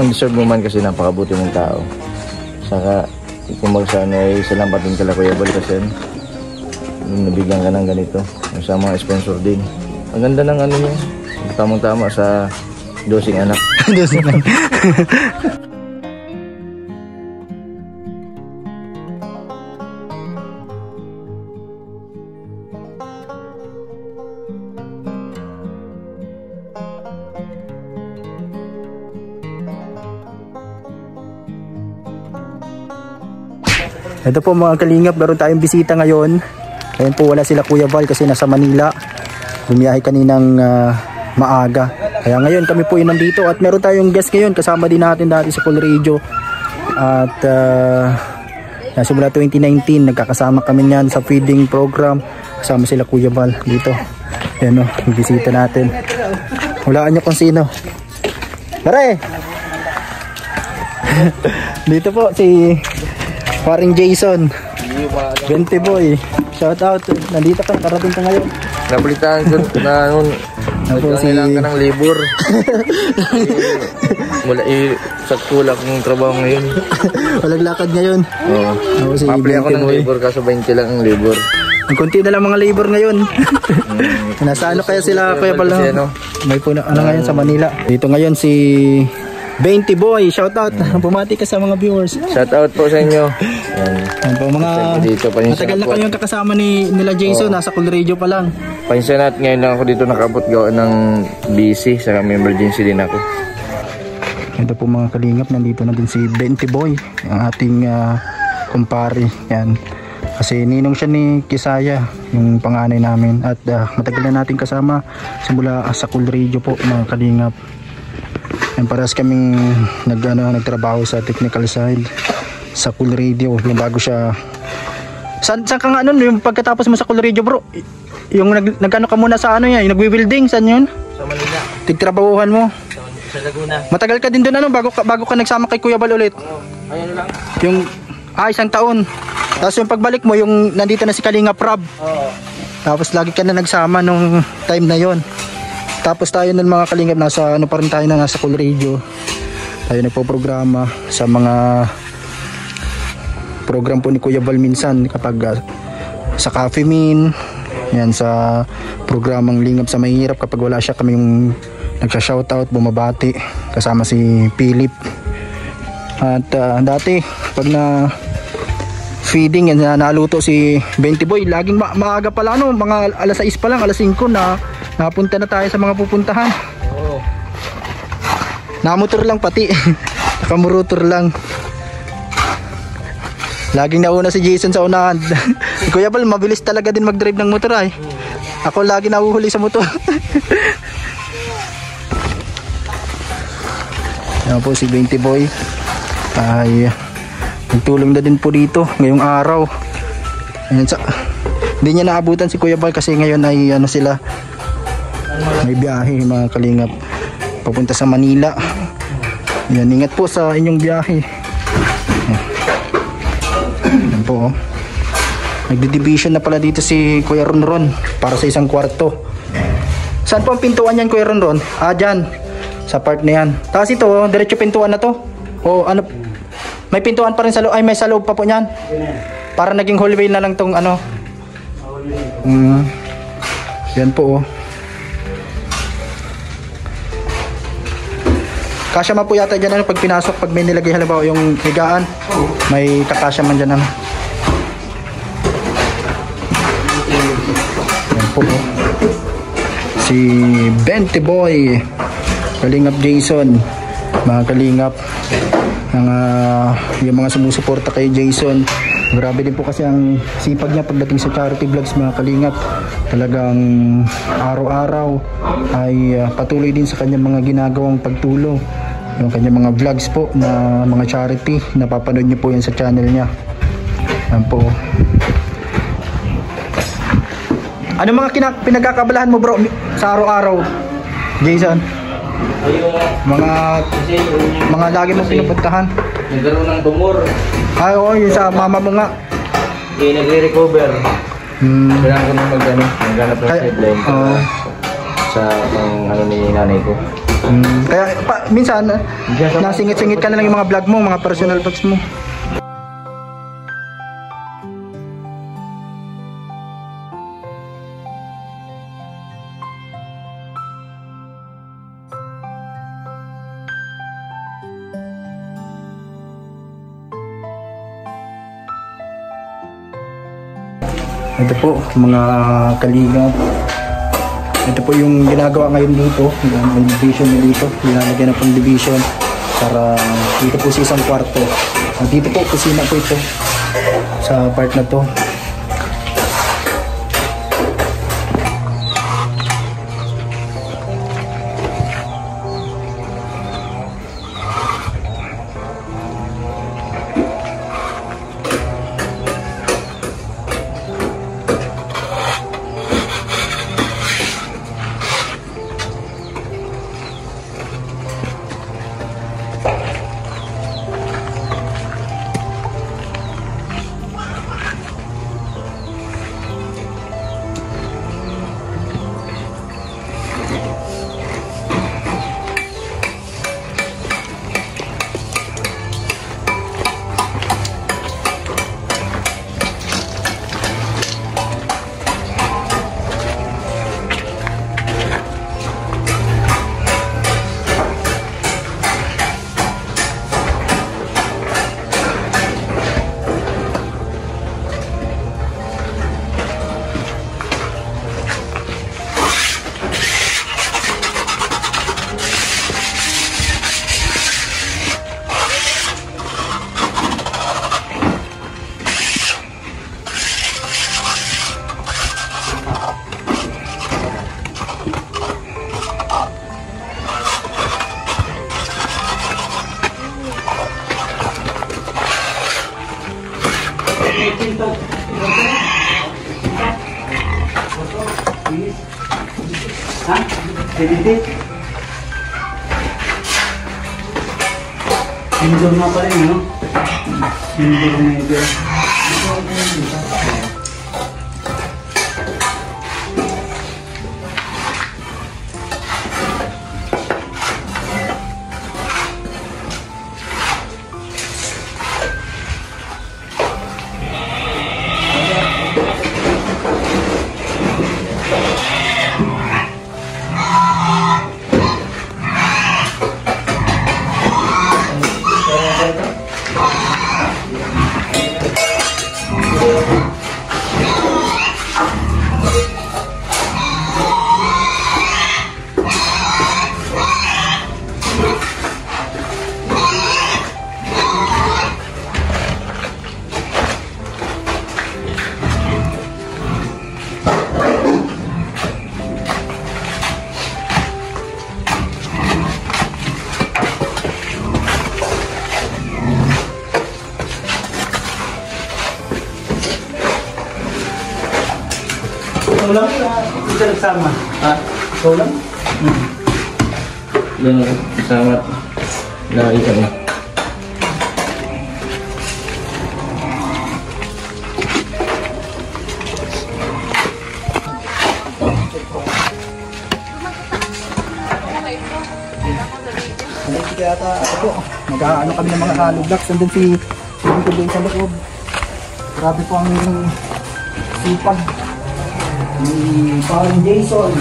talagang deserve mo man kasi napakabuti mong tao. Saka kung sana ay salamat din kala Kuya Bal kasi nabigyan ka ng ganito. Sa mga sponsor din. Ang ganda ng ano niya. Tamang-tama sa dosing anak. Dosing anak. Ito po mga kalingap, meron tayong bisita ngayon. Ngayon po wala sila Kuya Bal kasi nasa Manila. Bumiyahe kaninang maaga. Kaya ngayon kami po nandito at meron tayong guest ngayon. Kasama din natin dati sa Cool Radio. At simula 2019 nagkakasama kami niyan sa feeding program. Kasama sila Kuya Bal dito. Ayan o, yung bisita natin. Hulaan nyo kung sino. Pare! Dito po si paring Jason, 20 boy. Shout out. Nandito ka, karating ka ngayon. Nabalitaan ko na noon. Kailangan ka ng labor. Wala sakto lang kong trabaho ngayon. Walang lakad ngayon. Oo. Mapli ako ng labor kaso 20 lang ang labor. Ang konti na lang mga labor ngayon. Nasa ano kaya sila Kuya Bal? May po na, ano ngayon sa Manila. Dito ngayon si 20 boy, shout out. Bumati ka sa mga viewers. Shout out po sa inyo. Yan po mga dito, matagal na kayong kakasama nila Jason, nasa Cool Radio pa lang. Pansinat ngayon lang ako dito nakabot gawa ng busy, saka may emergency din ako. Ito po mga kalingap, nandito na din si 20 boy, ang ating kumpare. Yan. Kasi ninong siya ni Kisaya, yung panganay namin. At matagal na natin kasama simula sa Cool Radio po mga kalingap. Yan, paras kaming nagtrabaho sa technical side sa Cool Radio. Yung bago siya. Saan ka nga ano, yung pagkatapos mo sa Cool Radio bro? Yung nagano ka muna sa ano yan, yung nagwi-welding, saan yun? Sa Manila. Tigtrabahuhan mo? Sa Laguna. Matagal ka din doon ano, bago ka nagsama kay Kuya Bal ulit? Ayun lang. Yung, isang taon. Tapos yung pagbalik mo, yung nandito na si Kalinga Prab. Tapos lagi ka na nagsama nung time na yon. Tapos tayo ng mga kalingap, nasa ano pa rin tayo na nasa Cool Radio. Tayo nagpo-programa sa mga program po ni Kuya Bal minsan kapag sa Cafe Min, yan sa programang Lingap sa Mahirap, kapag wala siya kami yung nagsha-shoutout, bumabati kasama si Philip. At dati pag na feeding yan, naluto si 20 boy, laging maaga pala no, mga alas 6 pa lang, alas 5 na napunta na tayo sa mga pupuntahan. Namotor lang pati. Nakamurotor lang. Laging nauna si Jason sa unahan. Kuya Bal, mabilis talaga din mag-drive ng motor ay. Ako lagi nahuhuli sa motor. Yan po si 20 boy. Ay nagtulong na din po dito ngayong araw. Ayan, hindi niya naabutan si Kuya Bal kasi ngayon ay ano sila, may biyahe mga kalingap papunta sa Manila. Yan, ingat po sa inyong biyahe. Yan po oh. Nagdi-division na pala dito si Kuya Ronron para sa isang kwarto. Saan po ang pintuan yan Kuya Ronron? Dyan sa part na yan. Tapos ito oh, diretso pintuan na to. O ano, may pintuan pa rin sa loob. Ay may sa loob pa po niyan. Para naging hallway na lang tong ano. Yan po oh. Kasya man po yata dyan ano, pag pinasok, pag may nilagay halimbawa yung higaan, may kakasya man dyan ano. Yan po oh. Si 20 boy, Kalingap Jason, mga kalingap, yung mga sumusuporta kay Jason. Grabe din po kasi ang sipag niya pagdating sa charity vlogs mga kalingap. Talagang araw-araw ay patuloy din sa kanyang mga ginagawang pagtulong. Yung kanyang mga vlogs po na mga charity, napapanood niyo po yan sa channel niya. Yan po. Ano mga pinagkakabalahan mo bro sa araw-araw, Jason? Mga lagi mong pinupuntahan? Nagkaroon ng tumor. Ay oo, yung sa mama mo nga. Nagre-recover. Kailangan ko nang maghanap ng sideline sa ano ni nanay ko. Kaya minsan, nasingit-singit ka na lang yung mga vlog mo, mga personal vlogs mo. Ito po mga kalingap. Ito po yung ginagawa ngayon dito. May division na dito. Nilalagyan na pang division para dito po sa isang kwarto. Dito po, kusina po ito sa part na to. Indoor nga pa rin, no? Indoor na ito. Ikaw lang? Hindi ka nagsama? Ha? Ikaw lang? Yan o, kasama. Nakita mo. Kaya ito po, mag-ano kami ng mga halo blocks. Nandun si Tuloy sa loob. Grabe po ang sipag ni Parang Jason.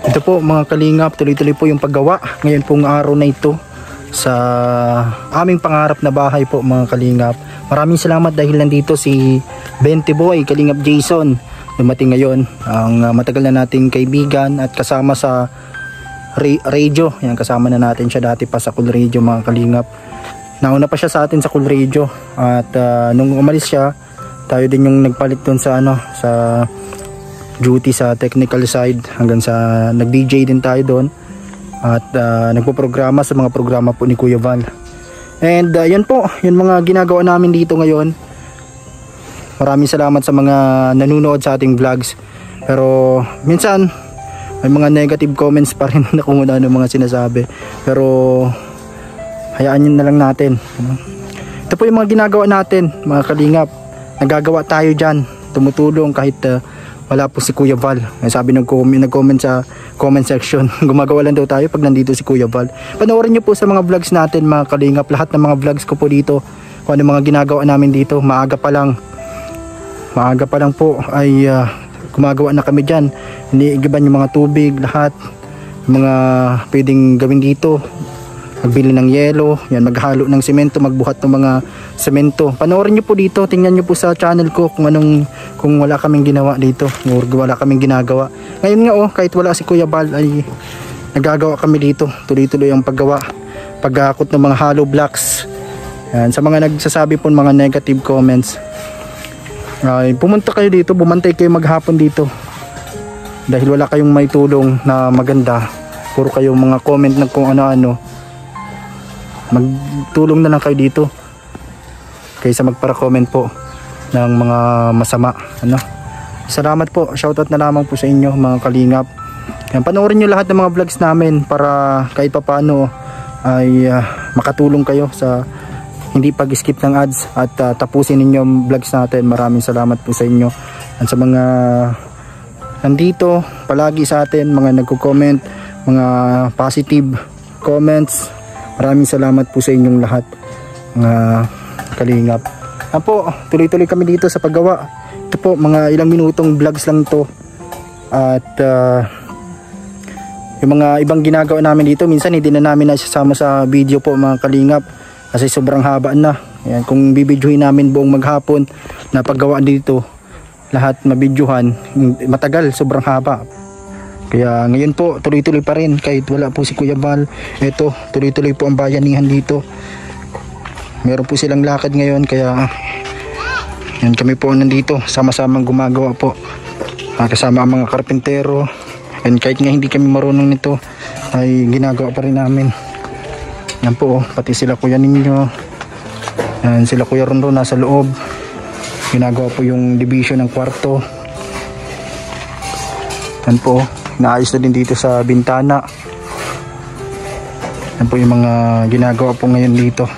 Ito po mga kalingap, tuloy-tuloy po yung paggawa ngayon pong araw na ito sa aming pangarap na bahay po mga kalingap. Maraming salamat dahil nandito si Bente Boy, Kalingap Jason, dumating ngayon, ang matagal na nating kaibigan at kasama sa radio. Yan, kasama na natin siya dati pa sa Cool Radio mga kalingap. Nauna pa siya sa atin sa Cool Radio at nung umalis siya, tayo din yung nagpalit doon sa sa duty sa technical side hanggang sa nag-DJ din tayo doon at nagpo-programa sa mga programa po ni Kuya Val. And yan po, yung mga ginagawa namin dito ngayon. Maraming salamat sa mga nanonood sa ating vlogs. Pero minsan may mga negative comments pa rin na kung ano mga sinasabi. Pero hayaan nyo na lang natin. Ito po yung mga ginagawa natin mga kalingap. Nagagawa tayo dyan, tumutulong kahit wala po si Kuya Val. Sabi nag-comment sa comment section, gumagawa lang daw tayo pag nandito si Kuya Val. Panoorin nyo po sa mga vlogs natin mga kalingap. Lahat ng mga vlogs ko po dito, kung ano mga ginagawa namin dito. Maaga pa lang po ay gumagawa na kami dyan. Iniigiban yung mga tubig, lahat mga pwedeng gawin dito. Magbili ng yelo, yan, maghalo ng semento, magbuhat ng mga semento. Panoorin nyo po dito, tingnan nyo po sa channel ko kung wala kaming ginawa dito or wala kaming ginagawa. Ngayon nga kahit wala si Kuya Val ay nagagawa kami dito. Tuloy-tuloy ang paghakot ng mga hollow blocks. Yan, sa mga nagsasabi po mga negative comments, pumunta kayo dito, bumantay kayo maghapon dito. Dahil wala kayong may tulong na maganda, puro kayong mga comment na kung ano-ano. Magtulong na lang kayo dito kaysa magpara-comment po ng mga masama. Salamat po, shoutout na lamang po sa inyo mga kalingap. Yan, panoorin nyo lahat ng mga vlogs namin para kahit papano ay makatulong kayo sa hindi pag-skip ng ads at tapusin ninyo ang vlogs natin. Maraming salamat po sa inyo at sa mga nandito palagi sa atin, mga nagko-comment, mga positive comments. Maraming salamat po sa inyong lahat mga kalingap. Po, tuloy-tuloy kami dito sa paggawa. Ito po, mga ilang minutong vlogs lang to. At yung mga ibang ginagawa namin dito, minsan hindi na namin nasasama sa video po mga kalingap kasi sobrang haba na. Ayan, kung bibidyohin namin buong maghapon na paggawa dito, lahat mabidyohan, matagal, sobrang haba. Kaya ngayon po tuloy-tuloy pa rin kahit wala po si Kuya Val. Ito, tuloy-tuloy po ang bayanihan dito. Meron po silang lakad ngayon kaya yan, kami po nandito sama-samang gumagawa po. Kasama ang mga karpentero. And kahit nga hindi kami marunong nito ay ginagawa pa rin namin. Yan po, pati sila Kuya Ninyo. Yan, sila Kuya Rondo nasa loob. Ginagawa po yung division ng kwarto. Yan po, naayos na din dito sa bintana. Yan po yung mga ginagawa po ngayon dito.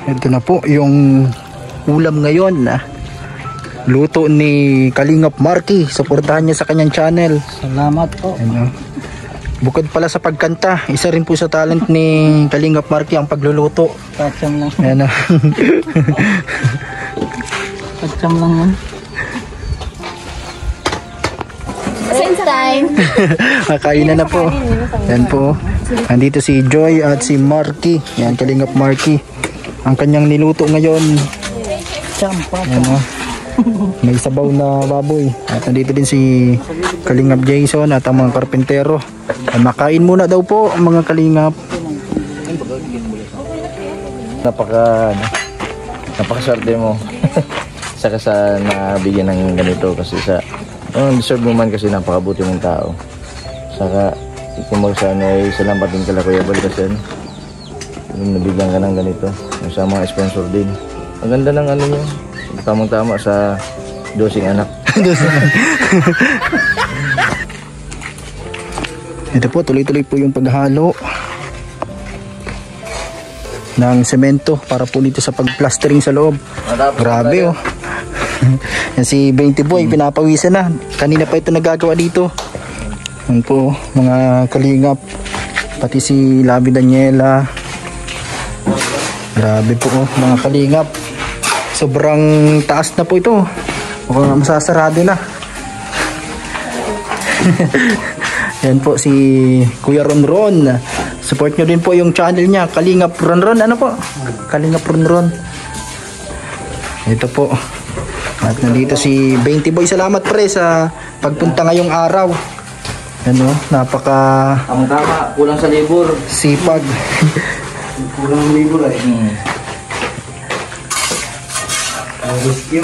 Ito na po yung ulam ngayon luto ni Kalingap Marky. Suportahan niya sa kanyang channel. Salamat po. Bukod pala sa pagkanta, isa rin po sa talent ni Kalingap Marky ang pagluluto. Pacham lang. Ayan. Pacham lang yan. Same time. Kakain na po. Yan po. Andito si Joy at si Marky. Yan, Kalingap Marky. Ang kanyang niluto ngayon. Champa. Yan o. May sabaw na baboy. At nandito din si Kalingap Jason at ang mga karpentero. Ay, makain muna daw po ang mga Kalingap. Napakaswerte mo. Saka sa nabigyan ng ganito kasi sa deserve mo man kasi napakabuti mong tao. Saka kumbaga sana ay salamat din kala Kuya Bal kasi nabigyan ka ng ganito. Sa mga sponsor din. Ang ganda ng ano niyo. Tamang-tama sa dosing anak. Ito po, tuloy-tuloy po yung paghalo ng semento para po dito sa pagplastering sa loob. Grabe oh. Yan si 20 Boy, pinapawisan na. Kanina pa ito nagagawa dito. Yan po, mga Kalingap. Pati si Labi Daniela. Grabe po oh, mga Kalingap. Sobrang taas na po ito. Mukhang masasarado na. Yan po si Kuya Ronron. Support nyo din po yung channel niya, Kalingap Ronron. Ano po? Kalingap Ronron. Ito po. At nandito si 20 Boy. Salamat pre sa pagpunta ngayong araw. Ano, napaka Tama, kulang sa libur. sipag. Kulang ng libur ay. Rescue.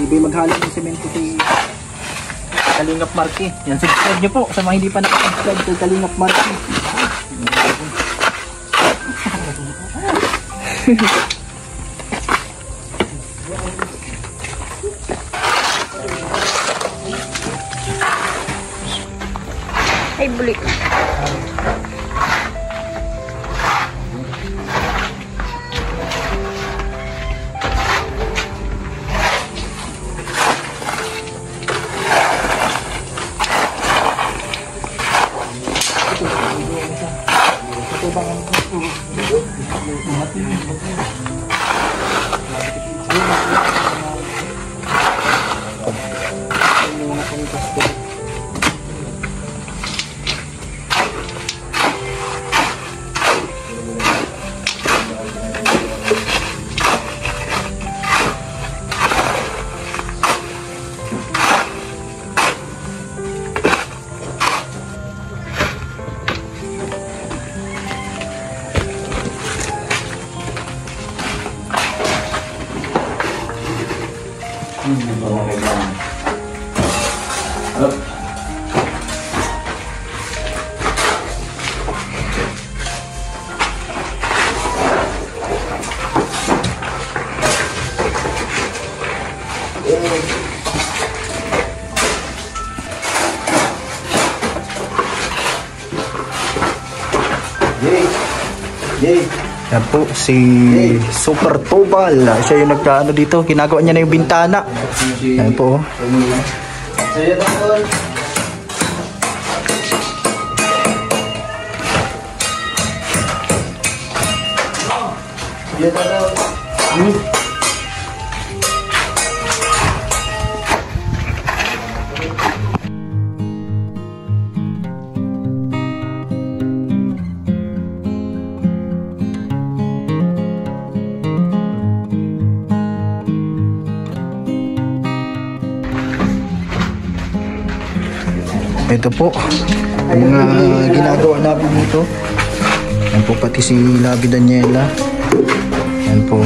Ibig maghalo ng semento si Kalingap Marky. Yan, subscribe nyo po sa mga hindi pa nakasubscribe kay Kalingap Marky. Ay, bulik. Yan po si Super Tobal. Siya yung nagkaano dito. Ginagawa niya na yung bintana. Yan po. Ito po ang mga ginagawa namin dito. Yan po pati si Labi Daniela. Yan po.